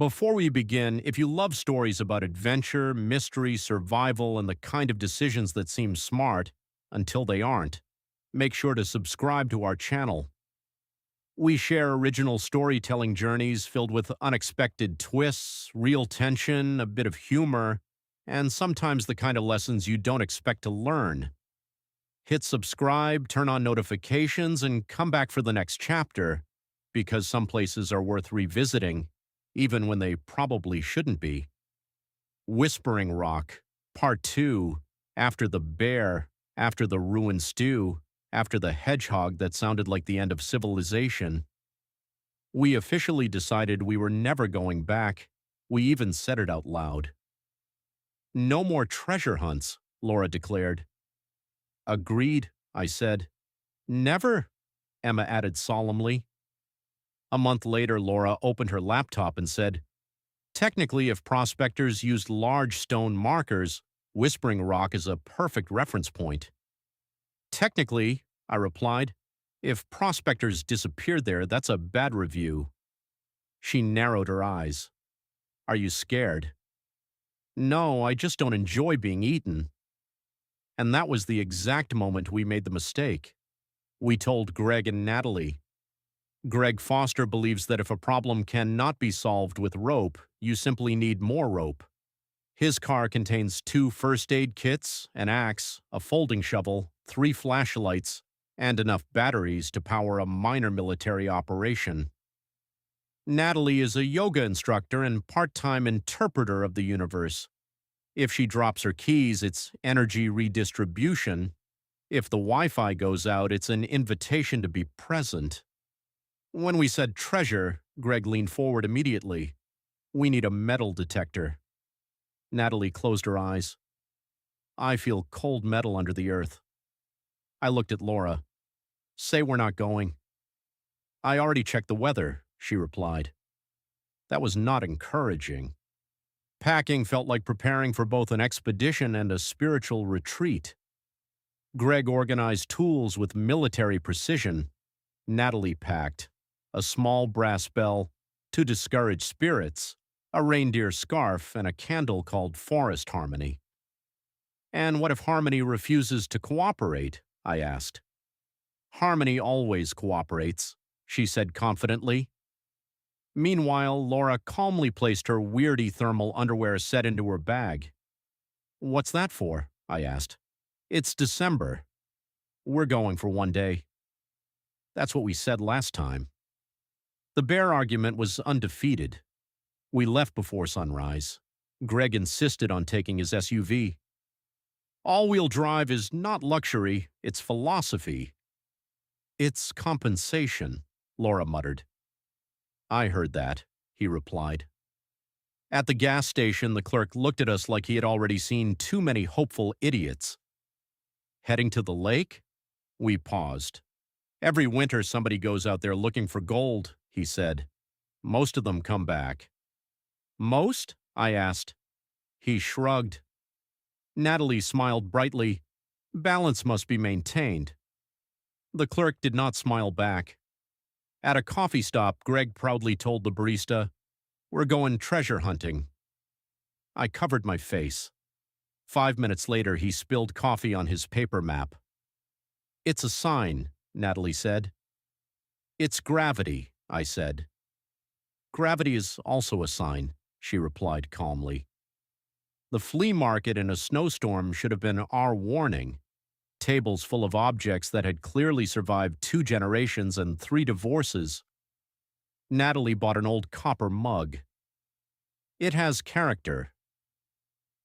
Before we begin, if you love stories about adventure, mystery, survival, and the kind of decisions that seem smart until they aren't, make sure to subscribe to our channel. We share original storytelling journeys filled with unexpected twists, real tension, a bit of humor, and sometimes the kind of lessons you don't expect to learn. Hit subscribe, turn on notifications, and come back for the next chapter, because some places are worth revisiting, even when they probably shouldn't be. Whispering Rock, Part 2, After the Bear, After the Ruined Stew, After the Hedgehog that sounded like the end of civilization. We officially decided we were never going back. We even said it out loud. No more treasure hunts, Laura declared. Agreed, I said. Never, Emma added solemnly. A month later, Laura opened her laptop and said, technically, if prospectors used large stone markers, Whispering Rock is a perfect reference point. Technically, I replied, if prospectors disappeared there, that's a bad review. She narrowed her eyes. Are you scared? No, I just don't enjoy being eaten. And that was the exact moment we made the mistake. We told Greg and Natalie. Greg Foster believes that if a problem cannot be solved with rope, you simply need more rope. His car contains 2 first aid kits, an axe, a folding shovel, 3 flashlights, and enough batteries to power a minor military operation. Natalie is a yoga instructor and part-time interpreter of the universe. If she drops her keys, it's energy redistribution. If the Wi-Fi goes out, it's an invitation to be present. When we said treasure, Greg leaned forward immediately. We need a metal detector. Natalie closed her eyes. I feel cold metal under the earth. I looked at Laura. Say we're not going. I already checked the weather, she replied. That was not encouraging. Packing felt like preparing for both an expedition and a spiritual retreat. Greg organized tools with military precision. Natalie packed a small brass bell to discourage spirits, a reindeer scarf, and a candle called Forest Harmony. And what if Harmony refuses to cooperate? I asked. Harmony always cooperates, she said confidently. Meanwhile, Laura calmly placed her weirdy thermal underwear set into her bag. What's that for? I asked. It's December. We're going for one day. That's what we said last time. The bear argument was undefeated. We left before sunrise. Greg insisted on taking his SUV. All-wheel drive is not luxury, it's philosophy. It's compensation, Laura muttered. I heard that, he replied. At the gas station, the clerk looked at us like he had already seen too many hopeful idiots. Heading to the lake? We paused. Every winter somebody goes out there looking for gold, he said. Most of them come back. Most? I asked. He shrugged. Natalie smiled brightly. Balance must be maintained. The clerk did not smile back. At a coffee stop, Greg proudly told the barista, we're going treasure hunting. I covered my face. 5 minutes later, he spilled coffee on his paper map. It's a sign, Natalie said. It's gravity, I said. Gravity is also a sign, she replied calmly. The flea market in a snowstorm should have been our warning. Tables full of objects that had clearly survived 2 generations and 3 divorces. Natalie bought an old copper mug. It has character.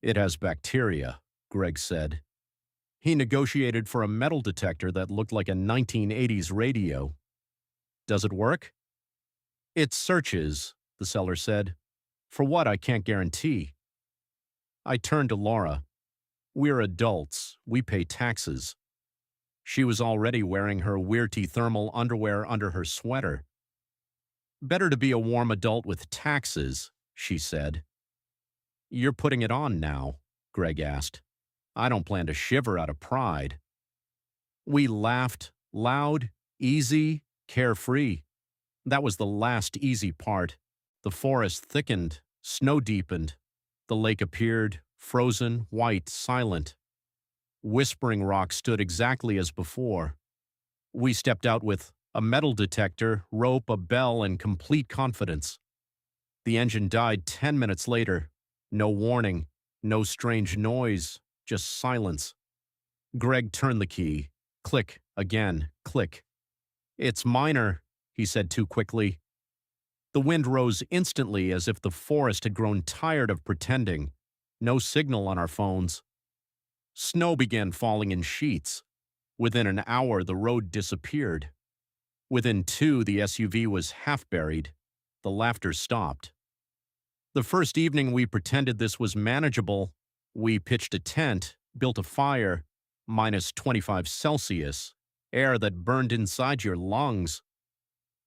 It has bacteria, Greg said. He negotiated for a metal detector that looked like a 1980s radio. Does it work? It searches, the seller said. For what, I can't guarantee. I turned to Laura. We're adults. We pay taxes. She was already wearing her weirty thermal underwear under her sweater. Better to be a warm adult with taxes, she said. You're putting it on now, Greg asked. I don't plan to shiver out of pride. We laughed, loud, easy, carefree. That was the last easy part. The forest thickened, snow deepened. The lake appeared, frozen, white, silent. Whispering Rock stood exactly as before. We stepped out with a metal detector, rope, a bell, and complete confidence. The engine died 10 minutes later. No warning, no strange noise, just silence. Greg turned the key. Click, again, click. "It's minor," he said too quickly. The wind rose instantly as if the forest had grown tired of pretending. No signal on our phones. Snow began falling in sheets. Within an hour, the road disappeared. Within 2, the SUV was half buried. The laughter stopped. The first evening we pretended this was manageable. We pitched a tent, built a fire, minus 25 Celsius, air that burned inside your lungs.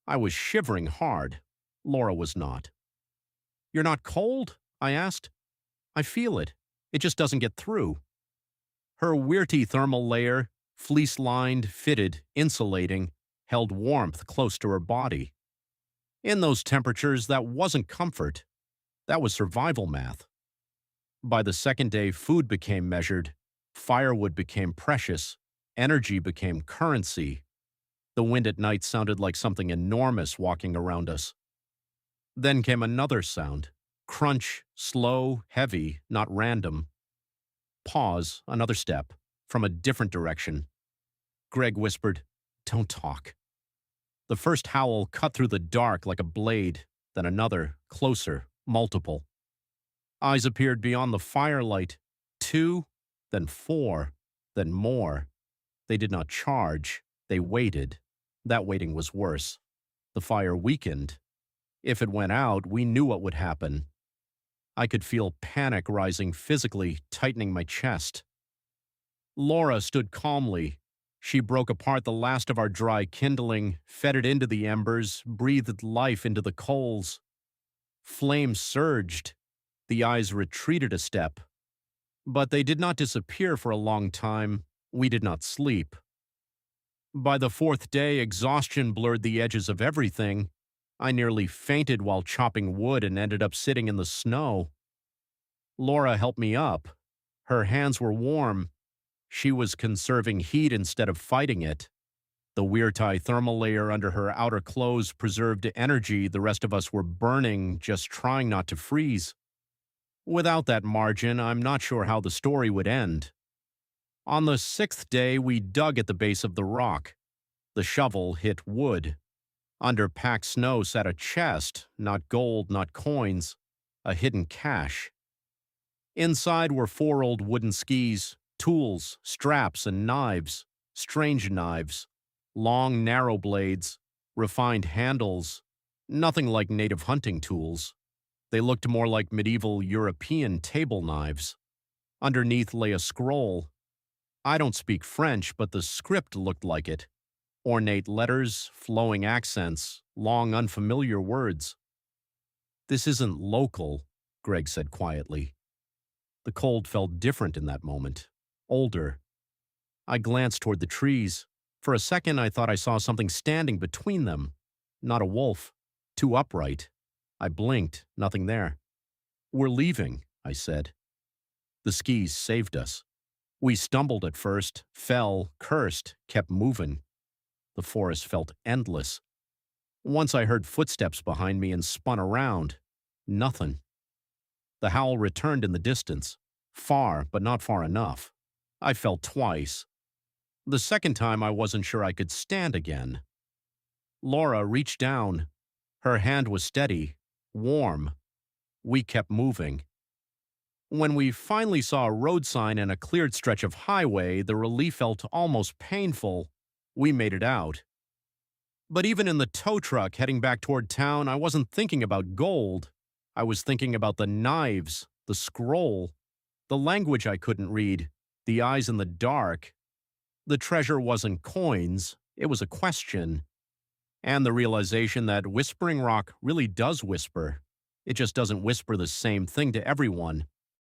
I was shivering hard. Laura was not. "You're not cold?" I asked. "I feel it. It just doesn't get through." Her Weirty thermal layer, fleece-lined, fitted, insulating, held warmth close to her body. In those temperatures, that wasn't comfort. That was survival math. By the second day, food became measured, firewood became precious, energy became currency. The wind at night sounded like something enormous walking around us. Then came another sound. Crunch, slow, heavy, not random. Pause, another step, from a different direction. Greg whispered, "Don't talk." The first howl cut through the dark like a blade, then another, closer, multiple. Eyes appeared beyond the firelight. 2, then 4, then more. They did not charge. They waited. That waiting was worse. The fire weakened. If it went out, we knew what would happen. I could feel panic rising physically, tightening my chest. Laura stood calmly. She broke apart the last of our dry kindling, fed it into the embers, breathed life into the coals. Flames surged. The eyes retreated a step. But they did not disappear for a long time. We did not sleep. By the 4th day, exhaustion blurred the edges of everything. I nearly fainted while chopping wood and ended up sitting in the snow. Laura helped me up. Her hands were warm. She was conserving heat instead of fighting it. The Weirty thermal layer under her outer clothes preserved energy the rest of us were burning, just trying not to freeze. Without that margin, I'm not sure how the story would end. On the 6th day, we dug at the base of the rock. The shovel hit wood. Under packed snow sat a chest, not gold, not coins, a hidden cache. Inside were 4 old wooden skis, tools, straps, and knives, strange knives, long, narrow blades, refined handles, nothing like native hunting tools. They looked more like medieval European table knives. Underneath lay a scroll. I don't speak French, but the script looked like it. Ornate letters, flowing accents, long unfamiliar words. "This isn't local," Greg said quietly. The cold felt different in that moment, older. I glanced toward the trees. For a second, I thought I saw something standing between them. Not a wolf, too upright. I blinked, nothing there. "We're leaving," I said. The skis saved us. We stumbled at first, fell, cursed, kept moving. The forest felt endless. Once I heard footsteps behind me and spun around. Nothing. The howl returned in the distance. Far, but not far enough. I fell twice. The second time I wasn't sure I could stand again. Laura reached down. Her hand was steady, warm. We kept moving. When we finally saw a road sign and a cleared stretch of highway, the relief felt almost painful. We made it out. But even in the tow truck heading back toward town, I wasn't thinking about gold. I was thinking about the knives, the scroll, the language I couldn't read, the eyes in the dark. The treasure wasn't coins, it was a question. And the realization that Whispering Rock really does whisper. It just doesn't whisper the same thing to everyone.